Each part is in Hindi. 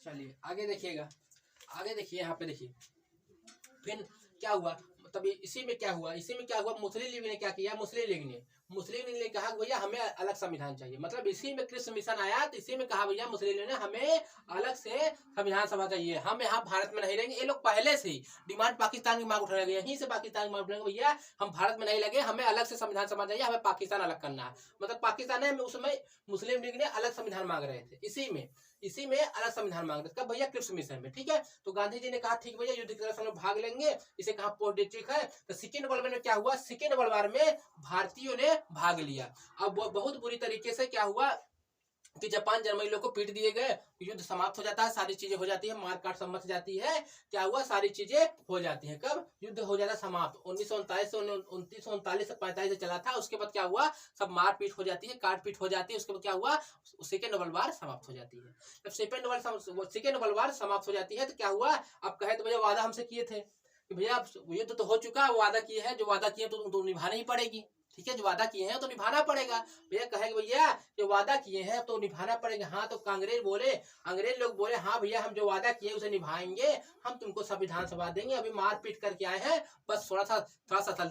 चलिए आगे देखिएगा, आगे देखिए यहाँ पे देखिए फिर क्या हुआ। तभी इसी में क्या हुआ, इसी में क्या हुआ, मुस्लिम लीग ने क्या किया, मुस्लिम लीग ने कहा भैया हमें अलग संविधान चाहिए। मतलब इसी में कृषि मिशन आया तो इसी में कहा भैया मुस्लिम लीग ने हमें अलग से संविधान सभा चाहिए, हम यहाँ भारत में नहीं रहेंगे। ये लोग पहले से ही डिमांड पाकिस्तान की मांग उठाने लगे, यहीं से पाकिस्तान की मांग उठाने भैया हम भारत में नहीं लगे, हमें अलग से संविधान सभा चाहिए, हमें पाकिस्तान अलग करना है। मतलब पाकिस्तान है उसमें मुस्लिम लीग ने अलग संविधान मांग रहे थे, इसी में अलग संविधान मांग रहे थे कब भैया, कृषि मिशन में। ठीक है, तो गांधी जी ने कहा ठीक भैया युद्ध की तरफ हम लोग भाग लेंगे, इसे कहा पोस्ट डिस्ट्रिक्ट है। तो सेकेंड वर्ल्ड वार में क्या हुआ, सेकेंड वर्ल्ड वार में भारतीयों ने भाग लिया। अब बहुत बुरी तरीके से क्या हुआ कि जापान जर्मनी लोग को पीट दिए गए, युद्ध समाप्त हो जाता है, सारी चीजें हो जाती है, मारकाट समझ जाती है, क्या हुआ सारी चीजें हो जाती है। कब युद्ध हो जाता है समाप्त, 1939 से 1939 से 45 से चला था। उसके बाद क्या हुआ, सब मारपीट हो जाती है, काटपीट हो जाती है। उसके बाद क्या हुआ, सेकेंड वर्ल्ड वार समाप्त हो जाती है। जब सेकेंड वर्ल्ड वार समाप्त हो जाती है तो क्या हुआ, अब कहे तो भैया वादा हमसे किए थे कि भैया युद्ध तो हो चुका है, वादा किए हैं, जो वादा किए तो निभाना ही पड़ेगी। ठीक है, जो वादा किए हैं तो निभाना पड़ेगा। भैया कहेंगे भैया जो वादा किए हैं तो निभाना पड़ेगा। हाँ, तो अंग्रेज लोग बोले हाँ भैया हम जो वादा किए उसे निभाएंगे, हम तुमको संविधान सभा देंगे, अभी मारपीट करके आए हैं, बस थोड़ा सा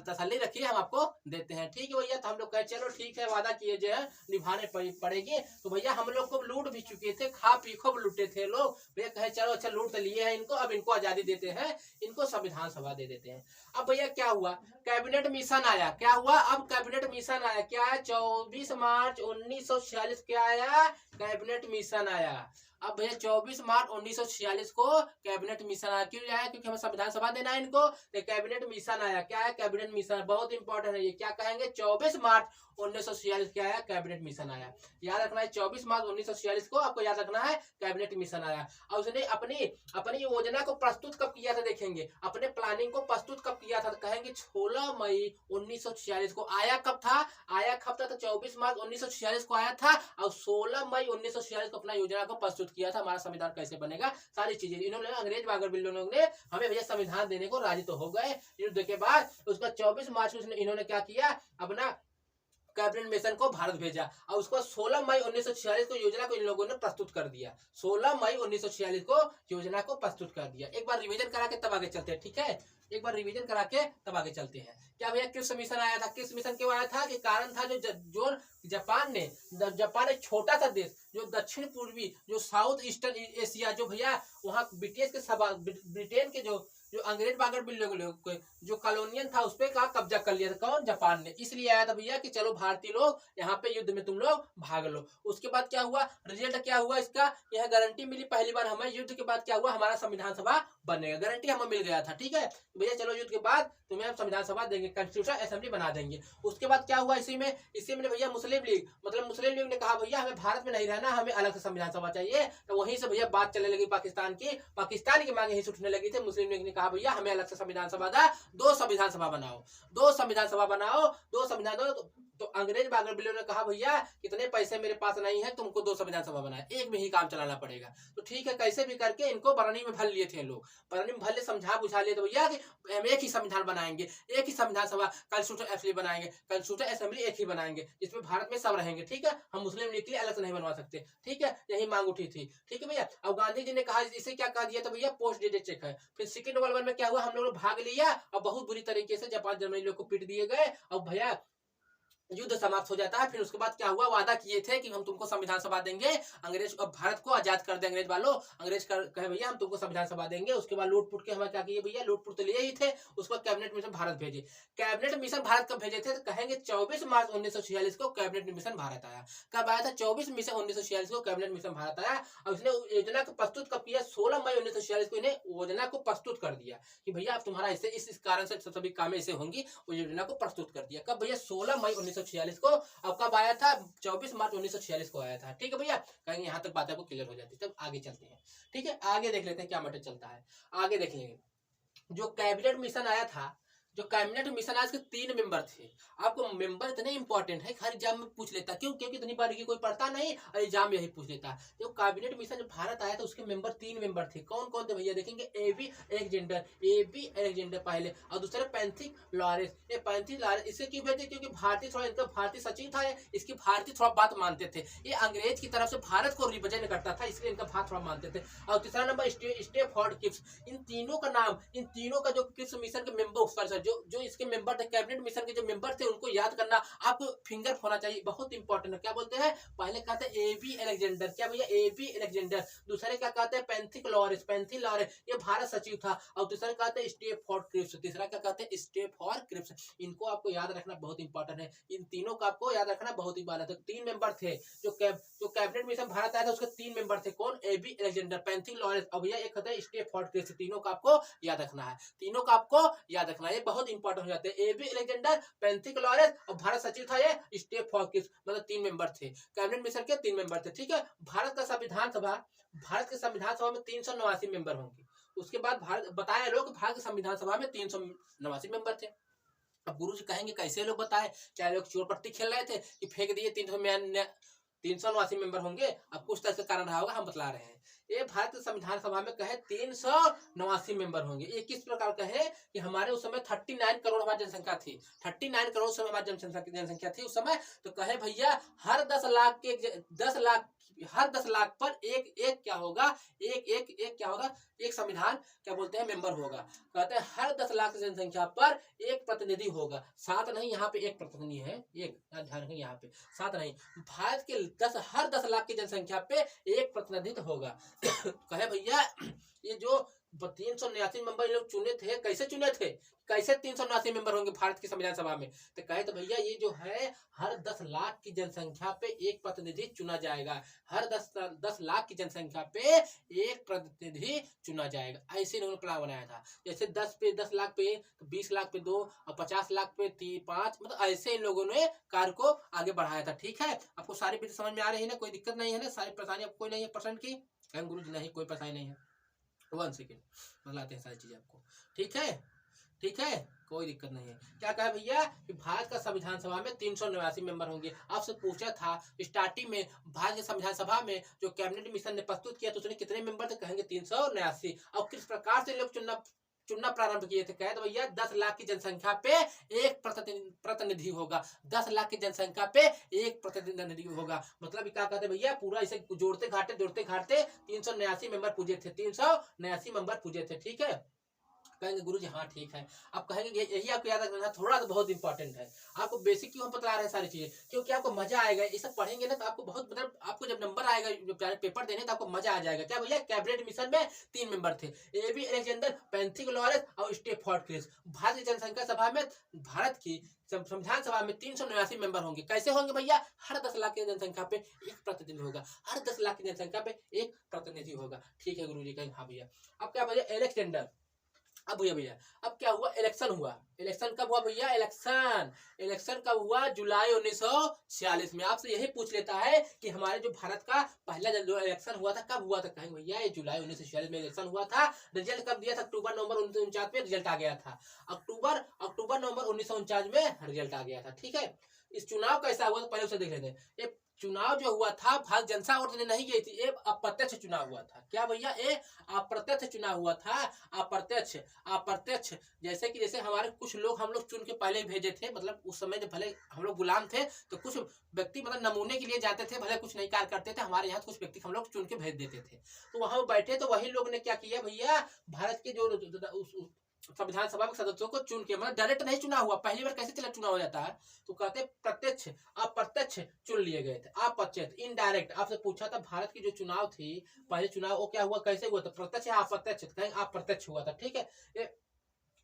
तसल्ली रखिए, हम आपको देते हैं। ठीक है भैया, तो हम लोग कहे चलो ठीक है, वादा किए जो है निभाने पड़ेगी। तो भैया हम लोग को लूट भी चुके थे, खा पी खूब लूटे थे लोग। भैया कहे चलो अच्छा लूट तो लिए हैं इनको, अब इनको आजादी देते हैं, इनको संविधान सभा दे देते हैं। अब भैया क्या हुआ, कैबिनेट मिशन आया। क्या हुआ, अब कैबिनेट मिशन आया, क्या है 24 मार्च 1946 क्या आया, कैबिनेट मिशन आया। अब भैया 24 मार्च 1946 को कैबिनेट मिशन आया, क्यों आया, क्योंकि हमें संविधान सभा देना है इनको, तो कैबिनेट मिशन आया। क्या है, कैबिनेट मिशन, बहुत इंपॉर्टेंट है ये, क्या कहेंगे 24 मार्च 1946 क्या आया, कैबिनेट मिशन आया। याद रखना है 24 मार्च 1946 को आपको याद रखना है कैबिनेट मिशन आया। और उसने अपनी योजना को प्रस्तुत कब किया था, देखेंगे अपने प्लानिंग को प्रस्तुत कब किया था, तो कहेंगे 16 मई 1946 को। आया कब था, तो 24 मार्च 1946 को आया था, और 16 मई 1946 को अपना योजना को प्रस्तुत किया था, हमारा संविधान कैसे बनेगा, सारी चीजें इन्होंने, अंग्रेज बागर बिल लोगों ने हमें भैया संविधान देने को राजी तो हो गए युद्ध के बाद। उसका 24 मार्च को इन्होंने क्या किया, अपना कैबिनेट मिशन को भारत भेजा, और उसको 16 मई 1946 को योजना को इन लोगों ने प्रस्तुत कर दिया। 16 मई 1946 को योजना को प्रस्तुत कर दिया। एक बार रिवीजन करा के तब आगे चलते हैं। ठीक है, एक बार रिवीजन करा के तब आगे चलते हैं। क्या भैया कृषि मिशन आया था, कृषि मिशन क्यों आया था, कि कारण था जो जापान एक छोटा सा देश, जो दक्षिण पूर्वी, जो साउथ ईस्टर्न एशिया, जो भैया वहाँ ब्रिटेन के जो अंग्रेज बागर बिल लोग जो कॉलोनियन था उस पर का कब्जा कर लिया था, कौन, जापान ने। इसलिए आया था भैया कि चलो भारतीय लोग यहाँ पे युद्ध में तुम लोग भाग लो। उसके बाद क्या हुआ, रिजल्ट क्या हुआ इसका, यह गारंटी मिली पहली बार हमें, युद्ध के बाद क्या हुआ, हमारा संविधान सभा बनेगा, गारंटी हमें मिल गया था। ठीक है भैया, चलो युद्ध के बाद तुम्हें हम संविधान सभा देंगे, कॉन्स्टिट्यूशन असेंबली बना देंगे। उसके बाद क्या हुआ, इसी में भैया मुस्लिम लीग ने कहा भैया हमें भारत में नहीं रहना, हमें अलग से संविधान सभा चाहिए। तो वहीं से भैया बात चलने लगी पाकिस्तान की मांगे ही उठने लगी थी। मुस्लिम लीग ने कहा भैया हमें अलग से संविधान सभा दा, दो संविधान सभा बनाओ। तो अंग्रेज बागर बिल्लों ने कहा भैया कितने पैसे मेरे पास नहीं है, तुमको दो संविधान सभा बनाए, एक में ही काम चलाना पड़ेगा। तो ठीक है, कैसे भी करके इनको बरनी में भर लिए थे लोग, बरनी में भर समझा बुझा लिए तो भैया कि हम एक ही संविधान बनाएंगे, एक ही संविधान सभा कॉन्स्टिट्यूशन असेंबली बनाएंगे, कॉन्स्टिट्यूशन असेंबली एक ही बनाएंगे, जिसमें भारत में सब रहेंगे। ठीक है, हम मुस्लिम लीग के लिए अलग से नहीं बनवा सकते। ठीक है, यही मांग उठी थी। ठीक है भैया, अब गांधी जी ने कहा इसे क्या कहा दिया, तो भैया पोस्ट डेटेड चेक है। फिर सेकेंड वर्ल्ड वार में क्या हुआ, हम लोग भाग लिया और बहुत बुरी तरीके से जापान जर्मनी लोग को पीट दिए गए, और भैया युद्ध समाप्त हो जाता है। फिर उसके बाद क्या हुआ, वादा किए थे कि हम तुमको संविधान सभा देंगे, अंग्रेज भारत को आजाद कर देंगे। अंग्रेज वालों, कहे भैया हम तुमको संविधान सभा देंगे। उसके बाद लूट पुट के हमें क्या किए भैया, लूट पुट तो लिए ही थे। उसके बाद कैबिनेट मिशन भारत भेजे। कैबिनेट मिशन भारत कब भेजे थे, तो कहेंगे 24 मार्च 1946 को कैबिनेट मिशन भारत आया। कब आया था, 24 मिशन 1946 को कैबिनेट मिशन भारत आया, और उसने योजना को प्रस्तुत कब किया, 16 मई 1946 को इन्हें योजना को प्रस्तुत कर दिया कि भैया अब तुम्हारा ऐसे इस कारण से सभी काम ऐसे होंगी, वो योजना को प्रस्तुत कर दिया। कब भैया, 16 मई 1946 को। अब कब आया था, 24 मार्च 1946 को आया था। ठीक है भैया, कहेंगे यहाँ तक बात आपको क्लियर हो जाती है। तब आगे चलते हैं। ठीक है, आगे देख लेते हैं क्या मैटर चलता है, आगे देख लेंगे। जो कैबिनेट मिशन आया था, जो कैबिनेट मिशन आज के 3 मेंबर थे। आपको मेंबर इतने इंपॉर्टेंट है, हर एग्जाम में पूछ लेता, क्यों? क्योंकि इतनी बार की कोई पढ़ता नहीं और एग्जाम में यही पूछ लेता। जो कैबिनेट मिशन जब भारत आया तो उसके मेंबर 3 मेंबर थे। कौन कौन थे भैया? देखेंगे, एबी अलेक्जेंडर पहले, और दूसरे पैंथिक लॉरेंस। ये पैंथिक लॉरेंस इसे क्यों भेजे? क्योंकि भारतीय थोड़ा, इनका भारतीय सचिव था, इसकी भारतीय थोड़ा बात मानते थे। ये अंग्रेज की तरफ से भारत को रिप्रेजेंट करता था, इसलिए इनका बात थोड़ा मानते थे। और तीसरा नंबर स्टेफोर्ड क्रिप्स। इन तीनों का नाम, इन तीनों का जो क्रिप्स मिशन के मेंबर, जो इसके मेंबर थे, कैबिनेट मिशन के जो मेंबर थे, उनको याद करना आपको फिंगर होना चाहिए, बहुत इंपॉर्टेंट है। क्या बोलते हैं? पहले कहते हैं एबी अलेक्जेंडर। क्या भैया? A B Alexander. दूसरे क्या कहते हैं? Pethick Lawrence. ये भारत सचिव था। और तीसरा कहते हैं स्टेफोर्ड क्रिप्स। तीसरा क्या कहते हैं? Stafford Cripps. इनको आपको याद रखना बहुत इंपॉर्टेंट है। इन तीनों का आपको याद रखना बहुत इंपॉर्टेंट है। 3 मेंबर थे जो कैबिनेट मिशन भारत आया था, उसके 3 मेंबर थे। कौन? एबी अलेक्जेंडर, पैंथिक लॉरेंस और भैया एक कहते हैं स्टेफोर्ड क्रिप्स। तीनों का आपको याद रखना है, तीनों का आपको याद रखना है, ये बहुत इंपॉर्टेंट हो जाते हैं। एबी अलेक्जेंडर, पैंथिक लॉरेंस और भारत सचिव था ये स्टेफोर्ड क्रिप्स। मतलब 3 मेंबर थे, कैबिनेट मिशन के 3 मेंबर थे। ठीक है। भारत के संविधान सभा में 389 मेंबर होंगे। उसके बाद भारत बताया लोग, भारत की संविधान सभा में 389 मेंबर थे। अब गुरु जी कहेंगे कैसे लोग बताए? क्या लोग चोर पट्टी खेल रहे थे कि फेंक दिए 389 मेंबर होंगे? अब कुछ तरह से कारण रहा होगा, हम बतला रहे हैं। ये भारत की संविधान सभा में कहे 389 मेंबर होंगे। ये किस प्रकार कहे कि हमारे उस समय 39 करोड़ हमारी जनसंख्या थी, 39 करोड़ समय हमारी जनसंख्या थी उस समय। तो कहे भैया हर 10 लाख पर एक क्या होगा? एक क्या होगा? एक संविधान क्या बोलते हैं? मेंबर होगा। कहते हैं हर 10 लाख की जनसंख्या पर एक प्रतिनिधि होगा। 7 नहीं, यहाँ पे एक प्रतिनिधि है, एक ध्यान रखें, यहाँ पे 7 नहीं। भारत के हर 10 लाख की जनसंख्या पे एक प्रतिनिधित्व होगा। कहे भैया ये जो 389 मेंबर लोग चुने थे, कैसे चुने थे? कैसे 389 मेंबर होंगे भारत की संविधान सभा में? तो कहे तो भैया ये जो है हर 10 लाख की जनसंख्या पे एक प्रतिनिधि चुना जाएगा। हर 10 लाख की जनसंख्या पे एक प्रतिनिधि चुना जाएगा। ऐसे इन्होंने प्लान बनाया था। जैसे 10 लाख पे 20 लाख पे 2 और 50 लाख पे 5, मतलब ऐसे इन लोगों ने कार्य को आगे बढ़ाया था। ठीक है। आपको सारी बातें समझ में आ रही है ना? कोई दिक्कत नहीं है ना? सारी परेशानी आपको कोई नहीं है परसेंट की? गुरु जी नहीं, कोई परेशानी नहीं है। 1 सेकेंड बताते हैं सारी चीजें आपको। ठीक है, ठीक है, कोई दिक्कत नहीं है। क्या कहा भैया कि भारत का संविधान सभा में 389 मेंबर होंगे। आपसे पूछा था स्टार्टिंग में भारत के संविधान सभा में जो कैबिनेट मिशन ने प्रस्तुत किया तो उसने कितने मेंबर थे? कहेंगे 389। और किस प्रकार से लोग चुनना प्रारंभ किए थे? कहे तो भैया 10 लाख की जनसंख्या पे एक प्रतिनिधि होगा। 10 लाख की जनसंख्या पे एक प्रतिनिधि होगा। मतलब क्या कहते भैया, पूरा इसे जोड़ते घाटते 389 मेंबर पूजे थे, 389 मेंबर पूजे थे। ठीक है। कहेंगे गुरु जी हाँ ठीक है। आप कहेंगे यही आपको याद रखना, थोड़ा सा बहुत इंपॉर्टेंट है। आपको बेसिक क्यों हम बता रहे हैं सारी चीजें? क्योंकि आपको मजा आएगा ये सब पढ़ेंगे ना, तो आपको बहुत, मतलब आपको जब नंबर आएगा पेपर देने तो आपको मजा आ जाएगा। क्या भैया? कैबिनेट मिशन में 3 मेंबर थे, एबी अलेक्जेंडर, पैंथिक लॉरेंस और स्टेफोर्ड क्रिप्स। भारत की जनसंख्या सभा में, भारत की संविधान सभा में 389 मेंबर होंगे। कैसे होंगे भैया? हर 10 लाख की जनसंख्या पे एक प्रतिनिधि होगा। हर 10 लाख की जनसंख्या पे एक प्रतिनिधि होगा। ठीक है गुरु जी कहेंगे हाँ भैया। अब क्या भैया? अलेक्जेंडर। अब भैया अब क्या हुआ? इलेक्शन हुआ। इलेक्शन कब हुआ भैया? इलेक्शन कब हुआ? जुलाई 1946 में। आपसे यही पूछ लेता है कि हमारे जो भारत का पहला जो इलेक्शन हुआ था कब हुआ था? कहेंगे भैया ये जुलाई 1946 में इलेक्शन हुआ था। रिजल्ट कब दिया था? अक्टूबर नवंबर 1949 में रिजल्ट आ गया था। अक्टूबर नवंबर 1949 में रिजल्ट आ गया था। ठीक है। इस चुनाव कैसा हुआ तो पहले उसे देख लेते हैं। चुनाव जो हुआ था भारत जनता वोट देने नहीं गई थी, ये अप्रत्यक्ष चुनाव हुआ था। क्या भैया? ये अप्रत्यक्ष चुनाव हुआ था। अप्रत्यक्ष जैसे हमारे कुछ लोग हम लोग चुन के पहले भेजे थे। मतलब उस समय जब भले हम लोग गुलाम थे तो कुछ व्यक्ति मतलब नमूने के लिए जाते थे, भले कुछ नहीं कार्य करते थे, हमारे यहाँ कुछ व्यक्ति हम लोग चुन के भेज देते थे। तो वहां बैठे तो वही लोग ने क्या किया भैया, भारत के जो संविधान सभा के सदस्यों को चुन के, मतलब डायरेक्ट नहीं चुना हुआ। पहली बार कैसे चला चुनाव हो जाता है? तो कहते प्रत्यक्ष अप्रत्यक्ष चुन लिए गए थे। अप्रत्यक्ष इनडायरेक्ट। आपसे पूछा था भारत की जो चुनाव थी, पहले चुनाव वो क्या हुआ, कैसे हुआ था? प्रत्यक्ष या अप्रत्यक्ष? कहेंगे अप्रत्यक्ष हुआ था। ठीक है।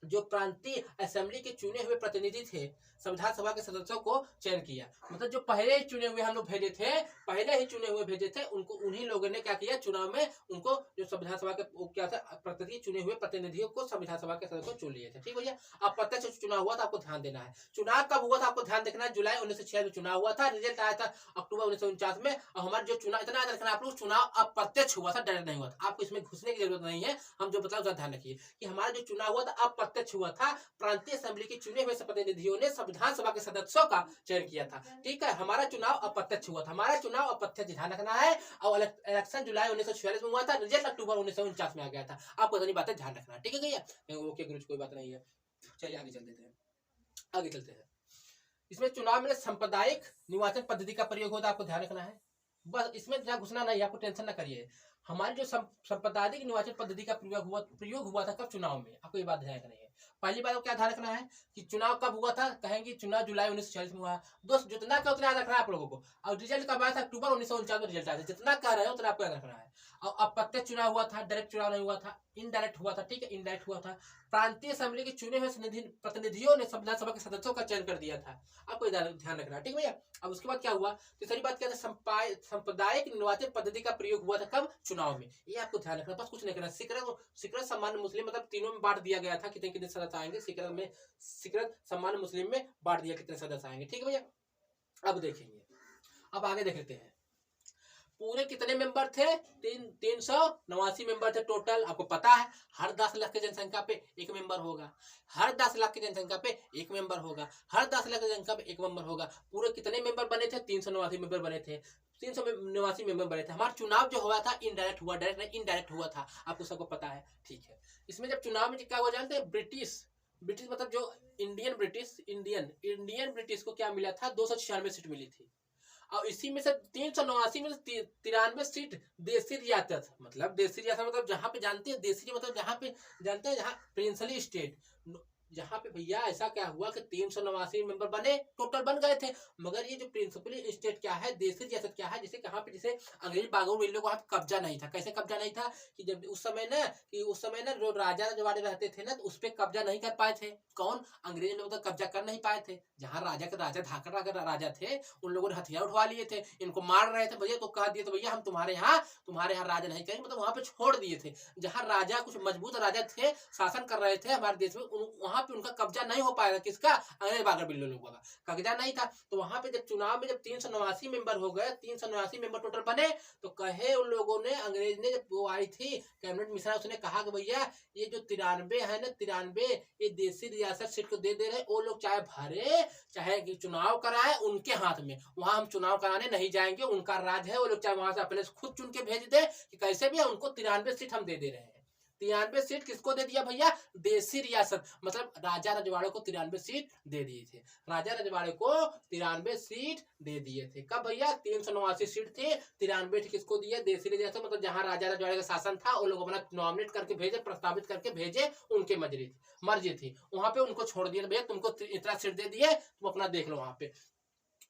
जो प्रांतीय असेंबली के चुने हुए प्रतिनिधि थे, संविधान सभा के सदस्यों को चयन किया। मतलब जो पहले ही चुने हुए हम लोग भेजे थे, उनको उन्हीं लोगों ने क्या किया? चुनाव में उनको जो संविधान सभा के क्या था प्रतिनिधि, चुने हुए प्रतिनिधियों को संविधान सभा के सदस्य चुन लिए थे। ठीक भैया। अब प्रत्यक्ष चुनाव हुआ था, आपको ध्यान देना है। चुनाव कब हुआ था आपको ध्यान देखना है। जुलाई 1946 में चुनाव हुआ था। रिजल्ट आया था अक्टूबर 1949 में। और हमारे जो चुनाव, इतना याद रखना आप लोग, चुनाव अप्रत्यक्ष हुआ था, डायरेक्ट नहीं हुआ था। आपको इसमें घुसने की जरूरत नहीं है, हम जो बताओ ध्यान रखिए कि हमारा जो चुनाव हुआ था अप्रत्यक्ष हुआ था। प्रांतीय असेंबली के चुने हुए प्रतिनिधियों ने संविधान सभा के सदस्यों का चयन किया था। ठीक है, हमारा चुनाव अप्रत्यक्ष हुआ था, हमारा चुनाव अप्रत्यक्ष ध्यान रखना है। और इलेक्शन जुलाई 1946 में हुआ था, रिजल्ट अक्टूबर 1949 में आ गया था। आपको इतनी बातें ध्यान रखना है, ठीक है भैया। ओके गुरु, कोई बात नहीं है, चलिए आगे चल देते हैं, आगे चलते हैं। इसमें चुनाव में सांप्रदायिक निर्वाचन पद्धति का प्रयोग होता है, आपको ध्यान रखना है। बस इसमें जहाँ घुसना नहीं, आपको टेंशन ना करिए। हमारी जो सांप्रदायिक निर्वाचन पद्धति का प्रयोग हुआ था कब? चुनाव में। आपको ये बात ध्यान रखनी है। पहली बात को क्या ध्यान रखना है कि चुनाव कब हुआ था? कहेंगे चुनाव जुलाई 1946 में हुआ। दोस्त जितना का उतना याद रखना है आप लोगों को। और रिजल्ट कब आया था? अक्टूबर 1949 में रिजल्ट आया था। जितना कह रहे हो उतना आपको याद रखना है। और अप्रत्यक्ष चुनाव हुआ था, डायरेक्ट चुनाव नहीं हुआ था, इनडायरेक्ट हुआ था। ठीक है, इनडायरेक्ट हुआ था। प्रांतीय असेंबली के चुने हुए प्रतिनिधियों ने संविधान सभा के सदस्यों का चयन कर दिया था। आपको ध्यान रखना है, ठीक भैया। अब उसके बाद क्या हुआ? तीसरी बात क्या था? सांप्रदायिक निर्वाचन पद्धति का प्रयोग हुआ था कब? चुनाव में। ये आपको ध्यान रखना, बस कुछ नहीं करना। सिकरत सम्मान मुस्लिम, मतलब तीनों में बांट दिया गया था, कितने कितने सदस्य आएंगे। सिकरत सम्मान मुस्लिम में बांट दिया कितने सदस्य आएंगे। ठीक है भैया, अब देखेंगे, अब आगे देख लेते हैं। पूरे कितने मेंबर थे? 389 मेंबर थे टोटल। आपको पता है हर 10 लाख की जनसंख्या पे एक मेंबर होगा, हर 10 लाख की जनसंख्या पे एक मेंबर होगा, हर 10 लाख की जनसंख्या पे एक मेंबर होगा। पूरे कितने मेंबर बने थे? 389 मेंबर बने थे, 389 मेंबर बने थे। हमारा चुनाव जो हुआ था इनडायरेक्ट हुआ, डायरेक्ट नहीं इनडायरेक्ट हुआ था। आपको सबको पता है, ठीक है। इसमें जब चुनाव में क्या हुआ जानते हैं? ब्रिटिश मतलब जो इंडियन ब्रिटिश को क्या मिला था? 296 सीट मिली थी। और इसी में से 389 में से 93 सीट देसी रियासत, मतलब देसी रियासत मतलब जहाँ पे जानते हैं, देसी मतलब जहाँ पे जानते हैं, जहाँ प्रिंसली स्टेट, जहाँ पे भैया ऐसा क्या हुआ कि 389 मेंबर बने, टोटल बन गए थे। मगर ये जो प्रिंसिपली स्टेट क्या है, देसी रियासत क्या है, जिसे कहाँ पे, जैसे अंग्रेज बागों इन लोगों का कब्जा नहीं था। कैसे कब्जा नहीं था? कि जब उस समय ना जो राजा रजवाड़े रहते थे ना, तो उस पर कब्जा नहीं कर पाए थे। कौन? अंग्रेज लोग तो कब्जा कर नहीं पाए थे। जहाँ राजा धाकर राजा थे, उन लोगों ने हथियार उठवा लिए थे, इनको मार रहे थे। भैया तो कह दिए, तो भैया हम तुम्हारे यहाँ राज नहीं करेंगे, मतलब वहां पे छोड़ दिए थे। जहाँ राजा कुछ मजबूत राजा थे, शासन कर रहे थे हमारे देश में, वहां पे उनका कब्जा नहीं हो पाएगा। किसका? अंग्रेज बागर बिल्लो लोगों का कब्जा नहीं था। तो वहां पे जब चुनाव में जब 389 मेंबर हो गए, 389 मेंबर टोटल बने, तो कहे उन लोगों ने, अंग्रेज ने, जब वो आई थी कैबिनेट मिश्रा, उसने कहा कि भैया ये जो 93 है ना, 93 ये देसी रियासत सीट को दे रहे, वो लोग चाहे भरे चाहे चुनाव कराए, उनके हाथ में। वहां हम चुनाव कराने नहीं जाएंगे, उनका राज है। वो लोग चाहे वहां से अपने खुद चुन के भेज दे कि कैसे भी उनको 93 सीट हम दे रहे हैं। 93 सीट किसको दे दिया भैया? देसी रियासत, मतलब राजा रजवाड़े को 93 सीट दे दिए थे। राजा रजवाड़े को 93 सीट दे दिए थे। कब भैया? 389 सीट थे, 93 किसको दिए? देसी रियासत, मतलब जहां राजा रजवाड़े का शासन था, वो लोग अपना नॉमिनेट करके भेजे, प्रस्तावित करके भेजे, उनके मर्जी थी। वहां पे उनको छोड़ दिया, भैया तुमको इतना सीट दे दिए, तुम अपना देख लो वहां पे।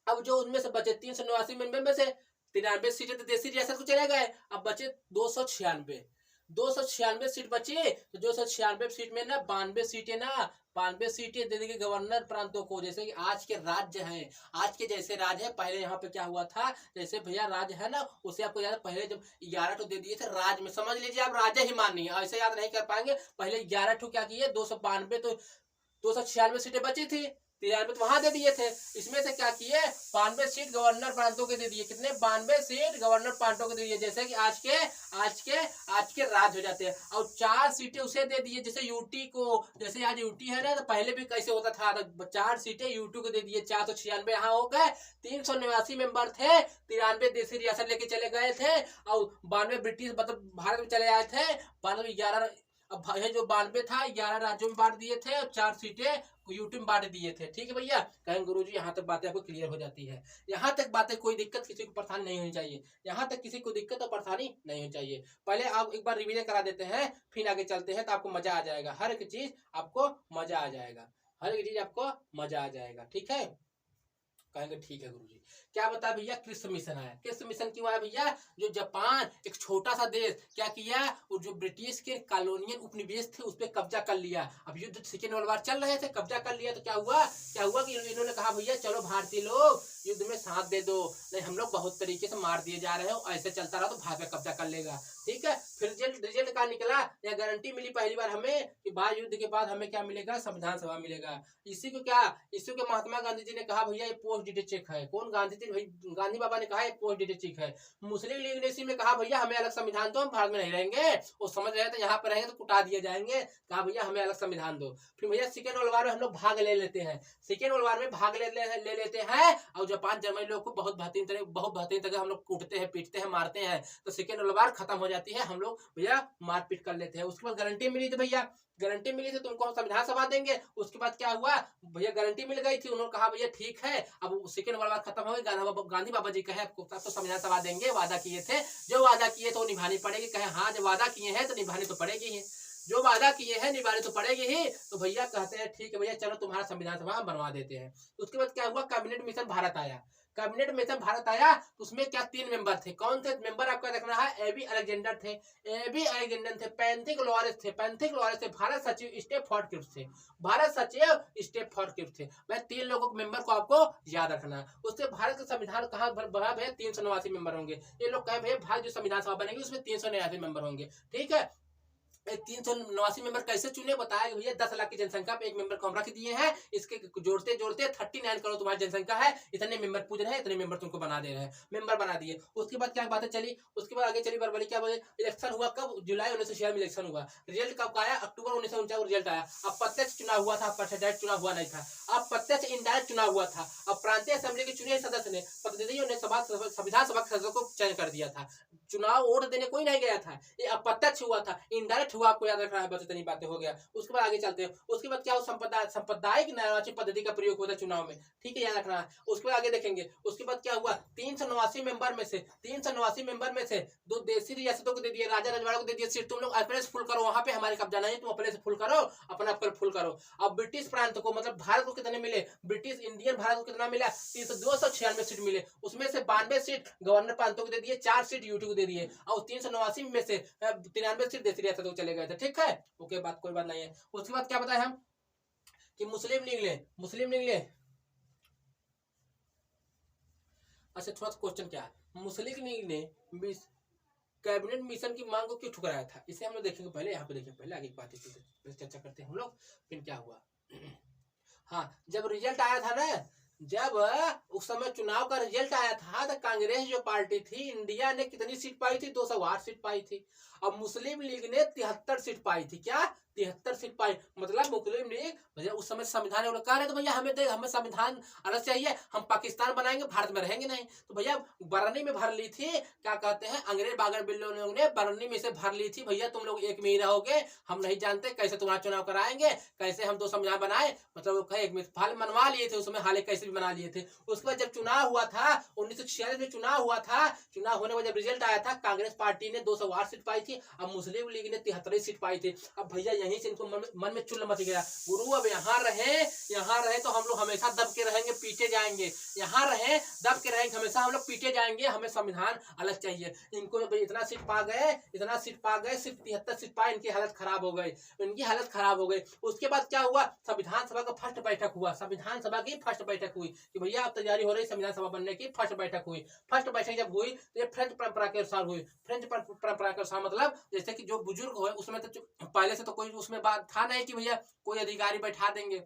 अब जो उनमें से बचे 389 मेंबर में से 93 सीटें तो देसी रियासत को चले गए। अब बचे 296 सीट बची। तो 296 सीट में ना 92 सीटें दे देंगे गवर्नर प्रांतों को। जैसे कि आज के राज्य हैं, आज के जैसे राज्य है, पहले यहाँ पे क्या हुआ था, जैसे भैया राज्य है ना, उसे आपको याद, पहले जब 11 ठो दे दिए थे राज्य में, समझ लीजिए आप राज्य ही मान नहीं है, ऐसे याद नहीं कर पाएंगे। पहले 11 ठो क्या किए, 292, तो 296 सीटें बची थी, 93 तो वहां दे दिए थे। इसमें से क्या किए, 92 सीट गवर्नर प्रांतों के दे दिए। कितने? 92 सीट गवर्नर प्रांतों को दे दिए, जैसे कि आज के राज्य हो जाते हैं। और 4 सीटें उसे दे दिए, जैसे यूटी को, जैसे आज यूटी है ना, तो पहले भी कैसे होता था, तो 4 सीटें यूटी को दे दिए। 496 यहाँ हो गए। 389 मेंबर थे, 93 देसी रियासत लेके चले गए थे, और 92 ब्रिटिश मतलब भारत में चले आए थे। 11 अब भाई जो 92 था, 11 राज्यों में बांट दिए थे, और 4 सीटें यूटी में बांट दिए थे। ठीक है भैया, कहेंगे गुरुजी यहाँ तक बातें आपको क्लियर हो जाती है। यहाँ तक बातें, कोई दिक्कत, किसी को परेशानी नहीं होनी चाहिए। यहाँ तक किसी को दिक्कत और परेशानी नहीं होनी चाहिए। पहले आप एक बार रिवीजन करा देते हैं, फिर आगे चलते हैं, तो आपको मजा आ जाएगा। हर एक चीज आपको मजा आ जाएगा, हर एक चीज आपको मजा आ जाएगा। ठीक है, कहेंगे ठीक है गुरुजी। क्या बता भैया? क्रिस मिशन आया। क्रिस मिशन क्यों आया भैया? जो जापान, एक छोटा सा देश, क्या किया, वो जो ब्रिटिश के कॉलोनियल उपनिवेश थे उस पर कब्जा कर लिया। अब युद्ध सेकेंड वर्ल्ड वार चल रहे थे, कब्जा कर लिया, तो क्या हुआ कि इन्होंने कहा भैया चलो भारतीय लोग युद्ध में साथ दे दो, नहीं हम लोग बहुत तरीके से मार दिए जा रहे हो, ऐसे चलता रहा तो भारत में कब्जा कर लेगा। ठीक है, फिर रिजल्ट का निकला या गारंटी मिली पहली बार हमें कि भारत युद्ध के बाद हमें क्या मिलेगा, संविधान सभा मिलेगा। इसी को क्या, इसी को महात्मा गांधी जी ने कहा भैया ये पोस्ट डेटेड चेक है। कौन, गांधी जी, भाई गांधी बाबा ने कहा ये पोस्ट डेटेड चेक है। मुस्लिम लीग ने इसी में कहा भैया हमें अलग संविधान दो, हम भारत में नहीं रहेंगे। वो समझ रहे थे यहाँ पर रहेंगे तो कुटा दिए जाएंगे, कहा भैया हमें अलग संविधान दो। फिर भैया सेकेंड वर्ल्ड वॉर में हम लोग भाग ले लेते हैं, सेकेंड वर्ल्ड वॉर में भाग ले लेते हैं और जापान जर्मनी लोग को बहुत बेहतरीन तरह हम लोग कूटते हैं, पीटते हैं, मारते हैं। तो सेकेंड वर्ल्ड वॉर खत्म हो जाती है, हम लोग भैया मारपीट कर लेते हैं। उसके बाद गारंटी मिली थी भैया, गारंटी मिली थी तुमको हम संविधान सभा देंगे। उसके बाद क्या हुआ भैया, गारंटी मिल गई थी, उन्होंने कहा भैया ठीक है अब सेकेंड वर्ल्ड वॉर खत्म हो गई। गांधी बाबा जी कहे आपको तो संविधान सभा देंगे, वादा किए थे, जो वादा किए तो निभानी पड़ेगी। कहे हाँ जब वादा किए हैं तो निभानी तो पड़ेगी ही, जो वादा किए हैं निभानी तो पड़ेगी ही। तो भैया कहते हैं ठीक है भैया चलो तुम्हारा संविधान सभा हम बनवा देते हैं। उसके बाद क्या हुआ, कैबिनेट मिशन भारत आया। कैबिनेट मिशन भारत आया तो उसमें क्या 3 मेंबर थे। कौन थे मेंबर आपका देखना है, एबी अलेक्जेंडर थे, एबी अलेक्जेंडर थे, पैंथिक लॉरेंस थे, पैंथिक लॉरेंस थे, भारत सचिव स्टेफोर्ड क्रिप्स थे, भारत सचिव स्टेफोर्ड क्रिप्स थे। मैं 3 लोगों के मेंबर को आपको याद रखना है। उससे भारत का संविधान कहाँ बना भैया, 389 मेंबर होंगे। ये लोग कहे भैया भारत जो संविधान सभा बनेगी उसमें 389 मेंबर होंगे, ठीक है। 389 मेंबर कैसे चुने बताया भैया, 10 लाख की जनसंख्या पे एक मेंबर को हम रख दिए हैं, इसके जोड़ते जोड़ते 39 करोड़ तुम्हारी जनसंख्या है, इतने मेंबर पूछ रहे हैं, इतने मेंबर तुमको बना दे रहे हैं, मेंबर बना दिए। उसके बाद क्या बातें चली, उसके बाद आगे चली बरबरी, क्या बोले, इलेक्शन हुआ कब, जुलाई 1946 में इलेक्शन हुआ। रिजल्ट कब आया, अक्टूबर 1949 रिजल्ट आया। अब प्रत्यक्ष चुनाव हुआ था, डायरेक्ट चुनाव हुआ नहीं था। अब प्रत्यक्ष इनडायरेक्ट चुनाव हुआ था। अब प्रांतीय असेंबली के चुने सदस्य ने, प्रतिनिधियों ने संविधान सभा के सदस्यों को चयन कर दिया था। चुनाव वोट देने कोई नहीं गया था, ये अप्रत्यक्ष हुआ था, इनडायरेक्ट हुआ, आपको याद रखना है। बस इतनी बातें हो गया। उसके बाद आगे चलते हैं। उसके बाद क्या हो, संप्रदायिक न्यायवाची पद्धति का प्रयोग होता है चुनाव में, ठीक है, याद रखना है। उसके बाद आगे देखेंगे। उसके बाद क्या हुआ, 389 मेंबर में से 389 मेंबर में से 2 देशी रियासतों को दे दिए, राजा रजवाड़ों को दे दिए सीट। तुम लोग अपने से फुल करो, वहां पे हमारे कब्जा नहीं, तुम अपने से फुल करो, अपना फुल करो। अब ब्रिटिश प्रांत को, मतलब भारत को कितने मिले, ब्रिटिश इंडियन भारत को कितना मिला, 296 सीट मिले। उसमें से 92 सीट गवर्नर प्रांतों को दे दिए, 4 सीट यूटी को दे दिए, और 389 में से 93 सीट देशी रियासतों को चले गए थे, ठीक है। ओके, बात कोई बात नहीं है। उसके बाद क्या बताया हम कि मुस्लिम लीग ले अच्छा, थोड़ा क्वेश्चन क्या है, मुस्लिम लीग ने कैबिनेट मिशन की मांग को क्यों ठुकराया था, इसे हम लोग देखेंगे। पहले यहाँ पे देखेंगे, पहले आगे की बात चर्चा करते हैं हम लोग, फिर क्या हुआ। हाँ, जब रिजल्ट आया था ना, जब उस समय चुनाव का रिजल्ट आया था तो कांग्रेस जो पार्टी थी इंडिया ने कितनी सीट पाई थी, 208 सीट पाई थी। अब मुस्लिम लीग ने 73 सीट पाई थी, क्या 73 सीट पाई, मतलब मुस्लिम लीग भैया उस समय संविधान कह रहे तो भैया हमें संविधान अलग चाहिए, हम पाकिस्तान बनाएंगे, भारत में रहेंगे नहीं। तो भैया बरनी में भर ली थी, क्या कहते हैं, अंग्रेज बागर बिल्लो लोगों ने बरनी में से भर ली थी, भैया तुम लोग एक में ही रहोगे, हम नहीं जानते कैसे तुम्हारा चुनाव कराएंगे, कैसे हम 2 संविधान बनाए, मतलब एक में हाल मनवा लिए थे उसमें, हाल कैसे भी बना लिए थे। उसके बाद जब चुनाव हुआ था 1946 में, चुनाव हुआ था, चुनाव होने के बाद जब रिजल्ट आया था, कांग्रेस पार्टी ने 208 सीट पाई थी, अब मुस्लिम लीग ने 73 सीट पाई थी। अब भैया यहीं से इनको मन में चुल मच गया, गुरु अब यहाँ रहे तो हम लोग हमेशा दब के रहेंगे, पीटे जाएंगे, यहाँ रहे दब के रहेंगे, हमेशा हम लोग पीटे जाएंगे, हमें संविधान अलग चाहिए। इनको इतना सीट पा गए, सिर्फ 73 सीट पाए, इनकी हालत खराब हो गई, उसके बाद क्या हुआ, संविधान सभा का फर्स्ट बैठक हुआ, संविधान सभा की फर्स्ट बैठक हुई कि भैया अब तैयारी हो रही संविधान सभा बनने की। फर्स्ट बैठक हुई, फर्स्ट बैठक जब हुई तो ये फ्रेंच परंपरा के अनुसार हुई। फ्रेंच परंपरा के अनुसार मतलब जैसे कि जो बुजुर्ग हो उसमें तो पहले से तो कोई उसमें बात था नहीं कि भैया कोई अधिकारी बैठा देंगे,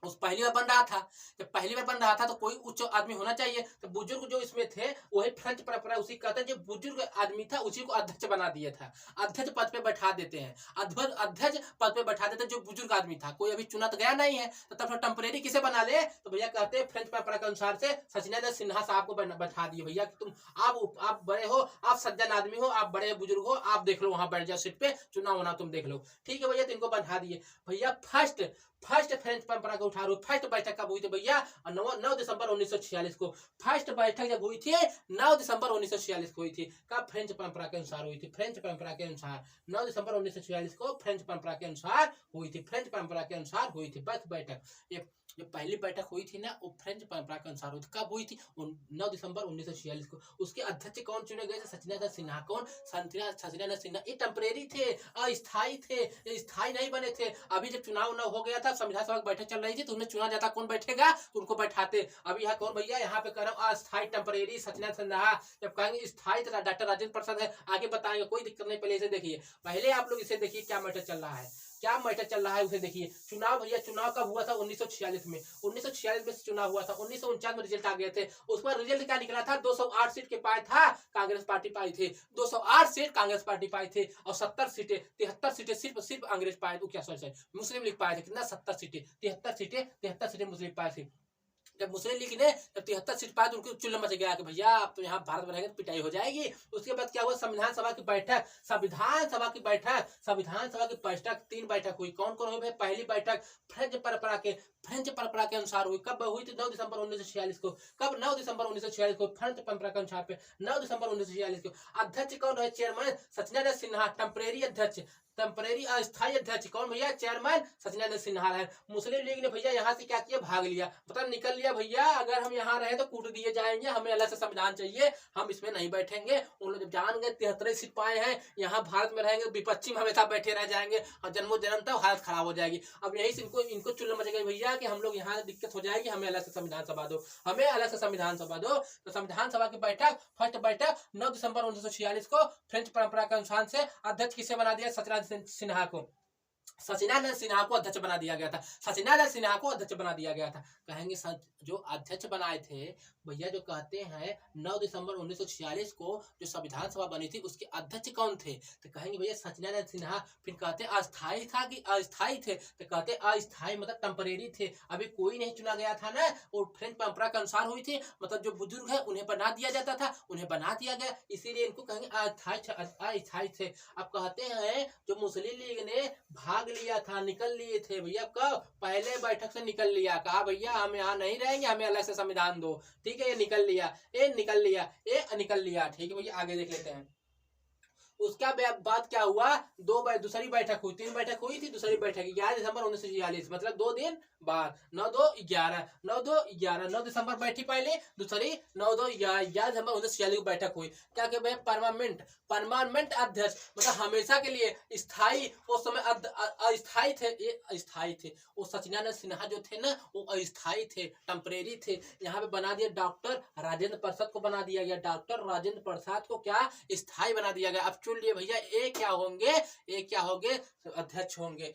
उस पहली बार बन रहा था, जब पहली बार बन रहा था तो कोई उच्च आदमी होना चाहिए, तो बुजुर्ग जो इसमें थे वही फ्रेंच परंपरा उसी कहते हैं, जो बुजुर्ग आदमी था उसी को अध्यक्ष बना दिया था, अध्यक्ष पद पे बैठा देते हैं, अध्यक्ष पद पे बैठा देते हैं जो बुजुर्ग आदमी था, कोई अभी चुना तो गया नहीं है, तो तब टेम्परेरी किसे बना ले, तो भैया कहते हैं फ्रेंच परंपरा के अनुसार से सचिदानंद सिन्हा साहब को बैठा दिए, भैया तुम आप बड़े हो, आप सज्जन आदमी हो, आप बड़े बुजुर्ग हो, आप देख लो वहां बैठ जाओ सीट पे, चुनाव होना तुम देख लो, ठीक है भैया, तो इनको बैठा दिए। भैया फर्स्ट फ्रेंच परंपरा को उठा रही, फर्स्ट बैठक कब हुई थी भैया, 9 दिसंबर 1946 को, फर्स्ट बैठक जब हुई थी 9 दिसंबर 1946 को हुई थी, कब फ्रेंच परंपरा के अनुसार हुई थी, फ्रेंच परंपरा के अनुसार 9 दिसंबर 1946 को फ्रेंच परंपरा के अनुसार हुई थी, फ्रेंच परंपरा के अनुसार हुई थी बस बैठक। ये जो पहली बैठक हुई थी ना वो फ्रेंच परंपरा के अनुसार हुई थी। कब हुई थी? 9 दिसंबर 1946 को। उसके अध्यक्ष कौन चुने गए थे? सचिदानंद सिन्हा। कौन? सचिदानंद सिन्हा। ये टेम्परेरी थे, अस्थायी थे, स्थायी नहीं बने थे। अभी जब चुनाव हो गया था, संविधान सभा की बैठक चल रही थी, तो उन्हें चुना जाता कौन बैठेगा तो उनको बैठाते। अभी यहाँ कौन भैया? यहाँ पे कर अस्थायी टेम्परेरी सचिदानंद सिन्हा। जब कहेंगे स्थायी तो डॉक्टर राजेंद्र प्रसाद है, आगे बताएंगे, कोई दिक्कत नहीं। पहले इसे देखिए, पहले आप लोग इसे देखिए क्या मैटर चल रहा है, क्या मैटर चल रहा है उसे देखिए। चुनाव भैया, चुनाव कब हुआ था? 1946 में। 1946 में चुनाव हुआ था। 1949 में रिजल्ट आ गए थे। उस पर रिजल्ट क्या निकला था? 208 सीट के पाए था कांग्रेस पार्टी पाई थी। 208 सीट कांग्रेस पार्टी पाई थी और 70 सीटें 73 सीटें सिर्फ अंग्रेज पाए थे। क्या सॉरी मुस्लिम लीग पाए थे। कितना? 70 सीटें। 73 सीटें मुस्लिम पाए थे। जब मुस्लिम लीग ने जब 73 सीट पाया तो उनको चुल्लम मच गया कि भैया अब तो यहाँ भारत में रहेंगे तो पिटाई हो जाएगी। उसके बाद क्या हुआ? संविधान सभा की बैठक, संविधान सभा की बैठक 3 बैठक हुई। कौन कौन हुई भाई? पहली बैठक फ्रेंच परंपरा के अनुसार हुई। कब हुई थी? 9 दिसंबर 1946 को। कब? 9 दिसंबर 1946 को। फ्रेंच परंपरा के अनुसार पे 9 दिसंबर 1946 को। अध्यक्ष कौन रहे? चेयरमैन सचिदानंद सिन्हा। टेम्परेरी अस्थायी अध्यक्ष कौन भैया? चेयरमैन सचिदानंद सिन्हा है। मुस्लिम लीग ने भैया यहाँ से क्या किया? भाग लिया, मतलब निकल लिया भैया, अगर हम यहाँ रहे तो कूट दिए जाएंगे, हमें अलग से संविधान चाहिए, हम इसमें नहीं बैठेंगे। उन लोग जब जान गए 73 सीट पाए हैं, यहाँ भारत में रहेंगे, विपक्षी में हमेशा बैठे रह जाएंगे और जन्मों जन्म तक हालत खराब हो जाएगी। अब यही से इनको चुल्ल मच गई भैया कि हम लोग यहाँ दिक्कत हो जाएगी, हमें अलग से संविधान सभा दो, हमें अलग से संविधान सभा दो। तो संविधान सभा की बैठक, फर्स्ट बैठक 9 दिसंबर 1946 को फ्रेंच परंपरा के अनुसार से अध्यक्ष किसे बना दिया? सचिदानंद सिन्हा को। सचिदानंद सिन्हा को अध्यक्ष बना दिया गया था। सचिदानंद सिन्हा को अध्यक्ष बना दिया गया था। कहेंगे जो अध्यक्ष बनाए थे भैया, जो कहते हैं 9 दिसंबर 1946 को जो संविधान सभा बनी थी उसके अध्यक्ष कौन थे? तो कहेंगे भैया सचिदानंद सिन्हा। फिर कहते अस्थायी था कि अस्थायी थे? तो कहते अस्थायी मतलब टेम्परेरी थे, अभी कोई नहीं चुना गया था ना, और फ्रेंच परंपरा के अनुसार हुई थी, मतलब जो बुजुर्ग है उन्हें बना दिया जाता था, उन्हें बना दिया गया, इसीलिए इनको कहेंगे अस्थायी थे। अब कहते हैं जो मुस्लिम लीग ने भाग लिया था, निकल लिए थे भैया, कब? पहले बैठक से निकल लिया, कहा भैया हम यहाँ नहीं रहेंगे, हमें अलग से संविधान दो। ठीक है, ये निकल लिया, ठीक है भैया, आगे देख लेते हैं। उसका बाद क्या हुआ? दूसरी बैठक हुई, 3 बैठक हुई थी। दूसरी बैठक 11 दिसंबर 1946, मतलब 2 दिन बाद, 9 दिसंबर बैठी पहले, दूसरी 11 दिसंबर 1946 को बैठक हुई। क्या कहते हैं? परमानेंट अध्यक्ष, मतलब हमेशा के लिए स्थायी। उस समय अस्थायी थे, ये अस्थायी थे। वो सचिदानंद सिन्हा जो थे ना, वो अस्थायी थे, टेम्परेरी थे। यहाँ पे बना दिया डॉक्टर राजेंद्र प्रसाद को बना दिया गया। डॉक्टर राजेंद्र प्रसाद को क्या? स्थायी बना दिया गया। अब चुन लिए भैया, ये क्या होंगे अध्यक्ष होंगे,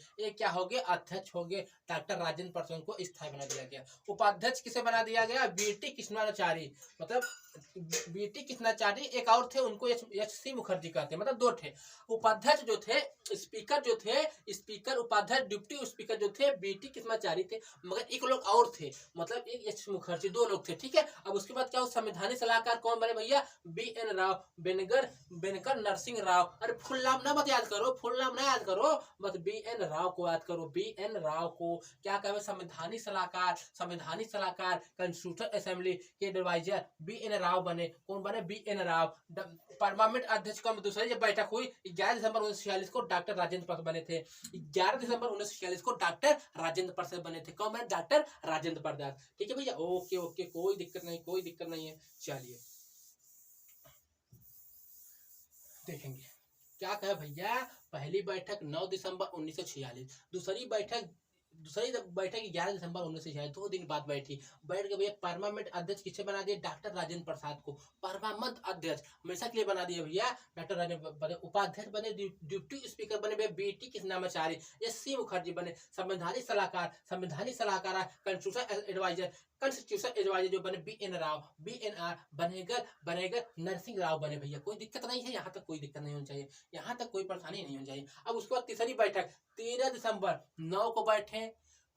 अध्यक्ष होंगे। डॉक्टर राजेंद्र प्रसाद को स्थायी बना दिया गया। उपाध्यक्ष किसे बना दिया गया? बीटी कृष्णाचारी, मतलब बीटी कृष्णाचारी। एक और थे, उनको एच.सी. मुखर्जी कहते हैं, मतलब 2 थे। उपाध्यक्ष जो थे, स्पीकर उपाध्यक्ष डिप्टी स्पीकर जो थे बीटी कृष्णाचारी थे, मगर एक लोग और थे, मतलब एक एच मुखर्जी, 2 लोग थे। ठीक है, अब उसके बाद क्या हो? संवैधानिक सलाहकार कौन बने भैया? BN राव, बेनकर नरसिंह राव। अरे फुल नाम ना मत याद करो, बस BN राव को याद करो, BN राव को। क्या कहे? संवैधानिक सलाहकार कॉन्स्टिट्यूशन असेंबली के एडवाइजर BN राव बने। कौन बने? BN राव। परमानेंट अध्यक्ष का दूसरी जब बैठक हुई 11 दिसंबर 1946 को डॉक्टर राजेंद्र प्रसाद बने थे। 11 दिसंबर 1946 को डॉक्टर राजेंद्र प्रसाद बने थे। कौन बने? डॉक्टर राजेंद्र प्रसाद। ठीक है भैया, ओके, कोई दिक्कत नहीं है। चलिए देखेंगे क्या कहे भैया। पहली बैठक 9 दिसंबर 1946, दूसरी बैठक 11 दिसंबर 1946, 2 दिन बाद बैठ के भैया परमानेंट अध्यक्ष किसे बना दिए? डॉक्टर राजेंद्र प्रसाद को परमानेंट अध्यक्ष हमेशा के लिए बना दिए भैया, डॉक्टर राजेंद्र बने। उपाध्यक्ष बने, डिप्टी स्पीकर बने भैया बीटी कृष्णाचारी, एस.सी. मुखर्जी बने। संवैधानिक सलाहकार कॉन्स्टिट्यूशन एडवाइजर जो बने BN राव, BNR बनेगा नरसिंह राव बने भैया। कोई दिक्कत नहीं है, यहाँ तक कोई दिक्कत नहीं होनी चाहिए, यहाँ तक कोई परेशानी नहीं होनी चाहिए। अब उसके बाद तीसरी बैठक 13 दिसंबर 9 को बैठे,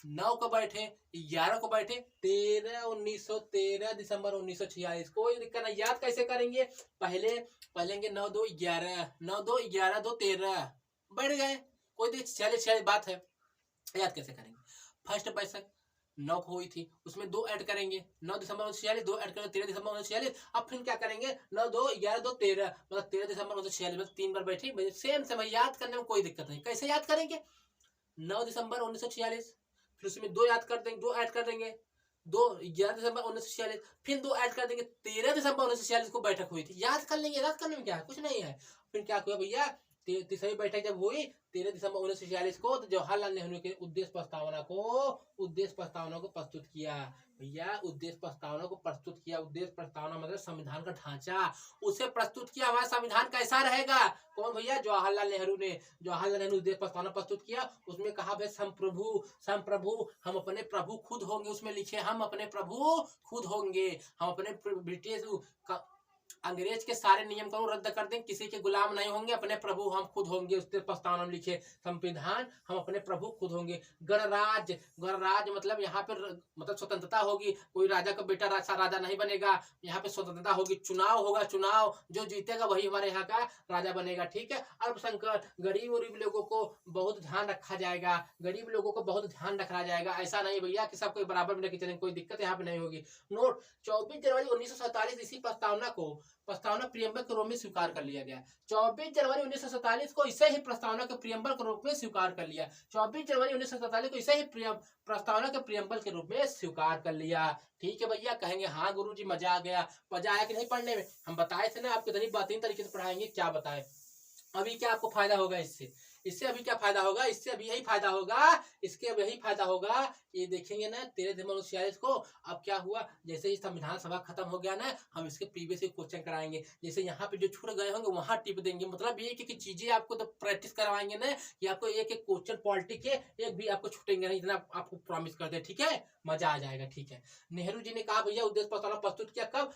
11 को बैठे, 13 दिसंबर 1946। कोई दिक्कत नहीं, याद कैसे करेंगे? पहले 9 2 11 2 13 बैठ गए। कोई चलिए बात है, याद कैसे करेंगे? फर्स्ट बैठक 9 को हुई थी, उसमें 2 ऐड करेंगे, 9 दिसंबर 1946, 2 ऐड करेंगे 13 दिसंबर 1946। अब फिर क्या करेंगे? 9 2 11 2 13, मतलब 13 दिसंबर 1946 में 3 बार बैठी। सेम याद करने में कोई दिक्कत नहीं। कैसे याद करेंगे? 9 दिसंबर 1946, फिर उसमें 2 याद कर देंगे, 2 ऐड कर देंगे, 2 11 दिसंबर 1946, फिर 2 ऐड कर देंगे, 13 दिसंबर 1946 को बैठक हुई थी। याद कर लेंगे, याद करने में क्या है, कुछ नहीं है। फिर क्या हुआ भैया, तीसरी बैठक जब हुई 13 दिसंबर 1946 को, तो जवाहरलाल नेहरू के उद्देश्य प्रस्तावना को प्रस्तुत किया। भैया उद्देश्य प्रस्तावना को प्रस्तुत किया। उद्देश्य प्रस्तावना मतलब संविधान का ढांचा, उसे प्रस्तुत किया, हमारा संविधान कैसा रहेगा। कौन भैया, जवाहरलाल नेहरू ने। जवाहरलाल नेहरू उद्देश्य प्रस्तावना प्रस्तुत किया, उसमें कहा भाई संप्रभु, हम अपने प्रभु खुद होंगे। उसमें लिखे हम अपने प्रभु खुद होंगे, हम अपने ब्रिटिश अंग्रेज के सारे नियम को रद्द कर देंगे, किसी के गुलाम नहीं होंगे, अपने प्रभु हम खुद होंगे। उसके प्रस्तावना में लिखे संविधान, हम अपने प्रभु खुद होंगे। गणराज्य मतलब यहाँ पे मतलब स्वतंत्रता होगी, कोई राजा का बेटा राजा नहीं बनेगा, यहाँ पे स्वतंत्रता होगी। चुनाव होगा, चुनाव जो जीतेगा वही हमारे यहाँ का राजा बनेगा, ठीक है। अल्पसंख्यक गरीब लोगों को बहुत ध्यान रखा जाएगा, गरीब लोगों को बहुत ध्यान रखा जाएगा। ऐसा नहीं भैया कि सबको बराबर में लेके चलेंगे, कोई दिक्कत यहाँ पे नहीं होगी। नोट 24 जनवरी 1947 इसी प्रस्तावना प्रियम्बल के रूप में स्वीकार कर लिया गया। 24 जनवरी 1947 को इसे ही प्रस्तावना के प्रियम्बल के रूप में स्वीकार कर लिया। 24 जनवरी 1947 को इसे ही प्रस्तावना के प्रियम्बल के रूप में स्वीकार कर लिया। ठीक है भैया, कहेंगे हाँ गुरुजी मजा आ गया। मजा आया कि नहीं पढ़ने में? हम बताए थे ना आपके तरीके बेहतरीन तरीके से पढ़ाएंगे। क्या बताए अभी, क्या आपको फायदा होगा इससे अभी क्या फायदा होगा? इससे अभी यही फायदा होगा, इसके अब यही फायदा होगा। ये देखेंगे ना 13 दिसंबर 1946 को। अब क्या हुआ, जैसे ही संविधान सभा खत्म हो गया ना, हम इसके प्रीवियस क्वेश्चन कराएंगे। जैसे यहाँ पे जो छूट गए होंगे वहां टिप देंगे। मतलब ये कि चीजें आपको तो प्रैक्टिस करवाएंगे ना, कि आपको एक क्वेश्चन पॉलिटी के एक भी आपको छूटेंगे नहीं, इतना आपको प्रॉमिस करते हैं, ठीक है। मजा आ जाएगा, ठीक है। नेहरू जी ने कहा भैया उद्देश्य प्रस्तावना प्रस्तुत किया कब?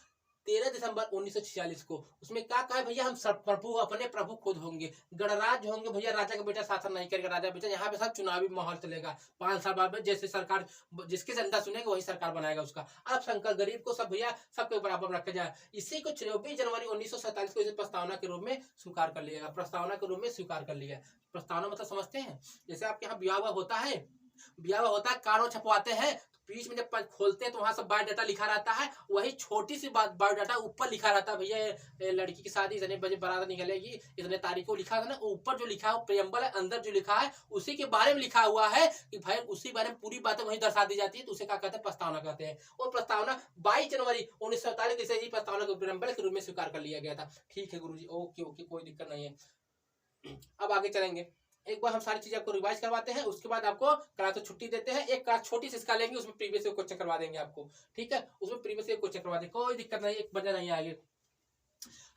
13 दिसंबर 1946 को। उसमें क्या कहा भैया, हम सब प्रभु अपने प्रभु खुद होंगे, गणराज्य होंगे भैया, राजा का बेटा शासन नहीं करेगा, राजा बेटा यहाँ पे सब चुनावी माहौल चलेगा। 5 साल बाद में जैसे सरकार जिसके जनता सुनेगा वही सरकार बनाएगा उसका। अब शंकर गरीब को सब भैया सबके बराबर रखा जाए। इसी को 24 जनवरी 1947 को इसे प्रस्तावना के रूप में स्वीकार कर लिया, प्रस्तावना के रूप में स्वीकार कर लिया। प्रस्तावना मतलब समझते हैं, जैसे आपके यहाँ ब्याह होता है, कार्ड छपवाते हैं, बीच में जब खोलते हैं तो वहां सब बायोडाटा लिखा रहता है, वही छोटी सी बात बायोडाटा ऊपर लिखा रहता है। भैया लड़की की शादी इतने बजे बारात निकलेगी, इतने तारीख को लिखा था ना, ऊपर जो लिखा है वो प्रियम्बल है, अंदर जो लिखा है उसी के बारे में लिखा हुआ है कि भाई उसी बारे में पूरी बातें वहीं दर्शा दी जाती है, तो उसे क्या कहते हैं, प्रस्तावना कहते हैं। और प्रस्तावना 22 जनवरी 1947 से ही प्रस्तावना को प्रियम्बल के रूप में स्वीकार कर लिया गया था। ठीक है गुरुजी, ओके, कोई दिक्कत नहीं है। अब आगे चलेंगे, एक बार हम सारी चीजें आपको रिवाइज करवाते हैं, उसके बाद आपको क्लास से छुट्टी देते हैं। एक क्लास छोटी सी इसका लेंगे, उसमें प्रीवियस क्वेश्चन करवा देंगे आपको, ठीक है। उसमें प्रीवियस क्वेश्चन करवा देंगे, कोई दिक्कत नहीं, एक बजा नहीं आगे।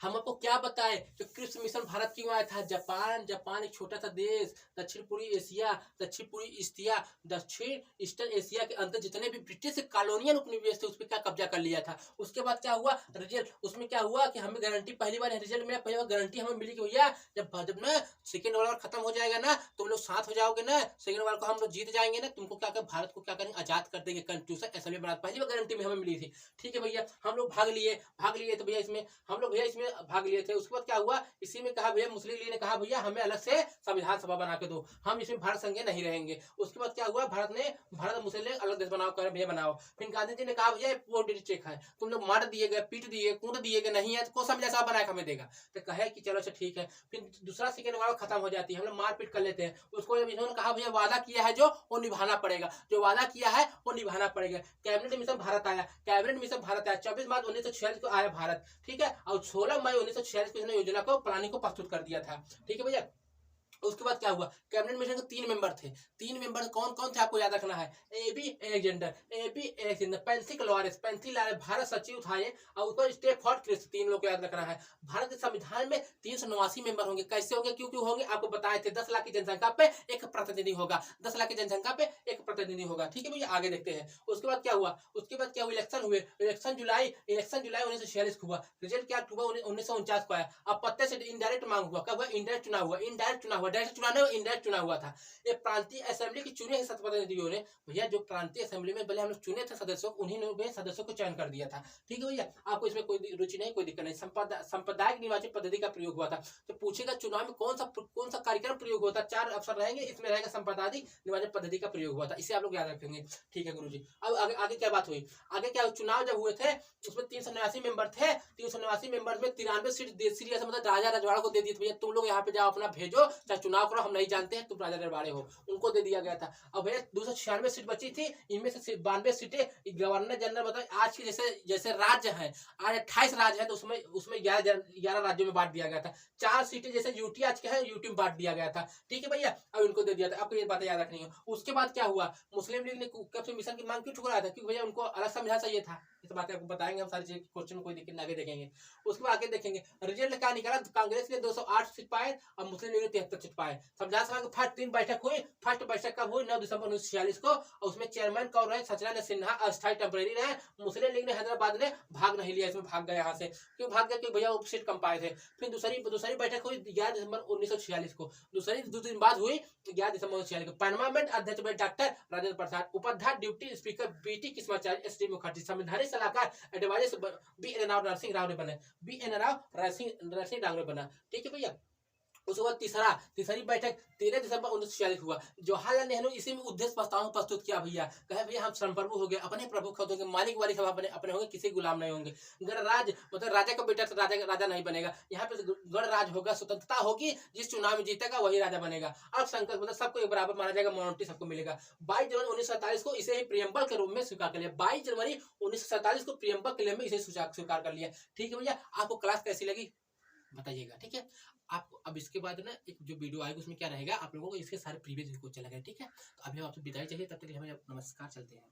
हम आपको क्या बताएं कि क्रिप्स मिशन भारत क्यों आया था? जापान एक छोटा सा देश, दक्षिण पूर्वी दक्षिण ईस्टर्न एशिया के अंदर जितने भी ब्रिटिश कॉलोनियल उपनिवेश थे उस पर क्या कब्जा कर लिया था। उसके बाद क्या हुआ, रिजल्ट उसमें क्या हुआ कि हमें गारंटी पहली बार रिजल्ट मिला, पहली बार गारंटी हमें मिली कि भैया जब ना सेकेंड वर्ल्ड वॉर खत्म हो जाएगा ना, तुम लोग साथ हो जाओगे ना, सेकेंड वर्ल्ड को हम लोग जीत जाएंगे ना, तुमको क्या कर भारत को क्या करेंगे, आजाद कर देंगे, कॉन्स्टिट्यूशन असेंबली बना, पहली बार गारंटी में हमें मिली थी। ठीक है भैया, हम लोग भाग लिए तो भैया इसमें हम लोग भैया इसमें भाग लिए थे। उसके बाद क्या हुआ, इसी में कहा भैया मुस्लिम लीग ने कहा भैया हमें अलग से संविधान सभा बना के दो, हम इसमें भारत संघ नहीं रहेंगे। उसके बाद क्या हुआ, भारत मुस्लिम लीग अलग देश बनाओ, कर भैया बनाओ। फिर गांधी जी ने कहा भैया वो चेक है, तुम लोग मार दिए गए, पीट दिए, कूट दिए गए, नहीं है तो कौन संविधान सभा बना के हमें देगा। तो कहे कि चलो अच्छा ठीक है। फिर दूसरा सेकेंड वार खत्म हो जाती है, हम लोग मारपीट कर लेते हैं। उसको जब इन्होंने कहा भैया वादा किया है जो वो निभाना पड़ेगा, जो वादा किया है वो निभाना पड़ेगा। कैबिनेट मिशन भारत आया, 24 मार्च 1946 को आया भारत, ठीक है। और 16 मई 1946 को इसने योजना को प्लानिंग को प्रस्तुत कर दिया था, ठीक है भैया। उसके बाद क्या हुआ, कैबिनेट मिशन के 3 मेंबर थे। 3 मेंबर कौन कौन थे आपको याद रखना है, एबी एलेक्जेंडर, पेंसिल भारत सचिव था ये, और ऊपर स्टेफोर्ड क्रिप्स, 3 लोग को याद रखना है। भारत के संविधान में 389 मेंबर होंगे। कैसे होंगे, क्यों क्यों होंगे आपको बताए थे। 10 लाख की जनसंख्या पे एक प्रतिनिधि होगा, 10 लाख की जनसंख्या पे एक प्रतिनिधि होगा, ठीक है भैया। आगे देखते हैं उसके बाद क्या हुआ। इलेक्शन हुए, इलेक्शन जुलाई 1946 को हुआ। रिजल्ट क्या हुआ, 1949 को आया। अब पत्ते से इनडायरेक्ट मांग हुआ, कब हुआ, इंडायरेक्ट चुनाव हुआ, डायरेक्ट चुनाव हुआ था। ये प्रांतीय असेंबली की चुने हैं प्रतिनिधियों ने, भैया जो प्रांतीय असेंबली में पहले हम लोग चुने थे सदस्यों, उन्हीं ने सदस्यों को चयन कर दिया था, ठीक है भैया। आपको इसमें कोई रुचि नहीं, कोई दिक्कत नहीं। संप्रदायिक निर्वाचन पद्धति का प्रयोग हुआ था। तो पूछेगा चुनाव में कौन सा कार्यक्रम प्रयोग हुआ था, 4 अवसर रहेंगे, इसमें रहेगा संप्रदायिक निर्वाचन पद्धति का प्रयोग हुआ था, इसे आप लोग याद रखेंगे, ठीक है गुरुजी। अब आगे क्या बात हुई, आगे क्या चुनाव जब हुए थे उसमें 389 मेंबर थे। 389 मेंबर में 93 सीट मतलब राजा रजवाड़ा को दे दी, भैया तुम लोग यहाँ पे जाओ अपना भेजो, चाहे चुनाव करो, हम नहीं जानते हैं, तुम राजा दरबारे हो, उनको दे दिया गया था। अब भैया 296 सीट बची थी, इनमें से 92 सीटें गवर्नर जनरल बताओ आज के जैसे जैसे राज्य हैं, आज 28 राज्य है तो उसमें 11 राज्यों में बांट दिया गया था। 4 सीटें जैसे यूटी आज के है, यूटी में बांट दिया गया था, ठीक है भैया, अब इनको दे दिया था। आपको ये बातें याद रखनी है। उसके बाद क्या हुआ, मुस्लिम लीग ने कब से मिशन की मांग क्यों ठुकराया था, क्योंकि भैया उनको अलग संविधान चाहिए था। इस बातें आपको बताएंगे हम सारी चीज, क्वेश्चन कोई दिक्कत आगे देखेंगे। उसके बाद आगे देखेंगे रिजल्ट क्या निकाला, कांग्रेस ने 208 सीट पाए और मुस्लिम लीग ने 73 सीट पाए। संविधान सभा की फर्स्ट 3 बैठक हुई। फर्स्ट बैठक कब हुई, 9 दिसंबर 1946 को, और उसमें चेयरमैन कौन रहे, सत्यनारायण सिन्हा अस्थायी टेम्परेरी रहे। मुस्लिम लीग ने हैदराबाद ने भाग नहीं लिया, इसमें भाग गया यहाँ से। क्यों भाग गया, क्योंकि भैया वो सीट कम पाए थे। फिर दूसरी बैठक हुई 11 दिसंबर 1946 को। दूसरी 2 दिन बाद हुई 11 दिसंबर 1946 को। पार्लियामेंट अध्यक्ष बने डॉक्टर राजेंद्र प्रसाद, उपाध्यक्ष deputy speaker BT Kismacharya, S D Mukherjee, संवैधानिक सलाहकार advisor B N Rao Narasimha Rao ने बने, बी एन राव नरसिंह राव ने बना, ठीक है भैया। उसके बाद तीसरी बैठक 13 दिसंबर 1946 हुआ। जवाहरलाल नेहरू इसी में उद्देश्य प्रस्ताव प्रस्तुत किया भैया, कहे भैया हम संप्रभु हो गए, अपने प्रभु खुद होंगे, मालिक वाली सब अपने होंगे, किसी गुलाम नहीं होंगे। गणराज मतलब राजा का बेटा राजा नहीं बनेगा, यहाँ पे गणराज होगा, स्वतंत्रता होगी, जिस चुनाव में जीतेगा वही राजा बनेगा। अब संकल्प मतलब सबको एक बराबर माना जाएगा, मॉनिटी सबको मिलेगा। 22 जनवरी 1947 को इसे ही प्रियम्बल के रूप में स्वीकार कर लिया। 22 जनवरी 1947 को प्रियम्बल के लिए में इसे स्वीकार कर लिया, ठीक है भैया। आपको क्लास कैसी लगी बताइएगा, ठीक है। आपको अब इसके बाद ना एक जो वीडियो आएगा उसमें क्या रहेगा, आप लोगों को इसके सारे प्रीवियस क्वेश्चन लगेगा, ठीक है। तो अभी आपसे विदाई चाहिए, तब तक हमें नमस्कार, चलते हैं।